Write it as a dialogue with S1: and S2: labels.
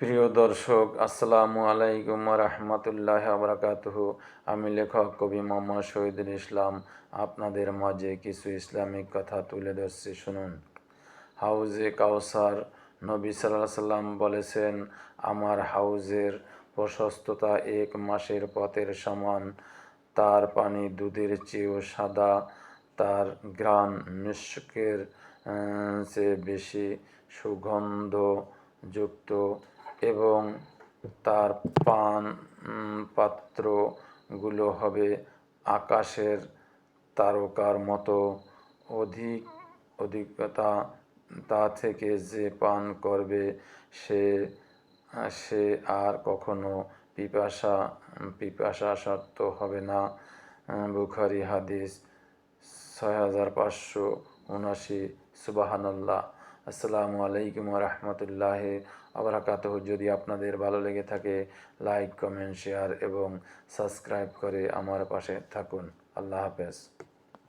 S1: প্রিয় দর্শক, আসসালামু আলাইকুম রহমতুল্লাহ বারাকাতুহু। আমি লেখক কবি মোহাম্মদ শহীদুল ইসলাম আপনাদের মাঝে কিছু ইসলামিক কথা তুলে ধরছি, শুনুন। হাউজে কাউসার, নবী সাল্লাল্লাহু আলাইহি সাল্লাম বলেছেন, আমার হাউজের প্রশস্ততা 1 মাসের পথের সমান। তার পানি দুধের চেয়েও সাদা, তার ঘ্রাণ মিশকের চেয়ে বেশি সুগন্ধযুক্ত এবং তার পাত্রগুলো হবে আকাশের তারকার মতো অধিকতা। তা থেকে যে পান করবে সে সে আর কখনো পিপাসার্ত হবে না। বুখারী হাদিস 6579। সুবহানাল্লাহ। আসসালামু আলাইকুম রহমতুল্লাহি বারাকাতুহু। যদি আপনাদের ভালো লেগে থাকে, লাইক, কমেন্ট, শেয়ার এবং সাবস্ক্রাইব করে আমার পাশে থাকুন। আল্লাহ হাফেজ।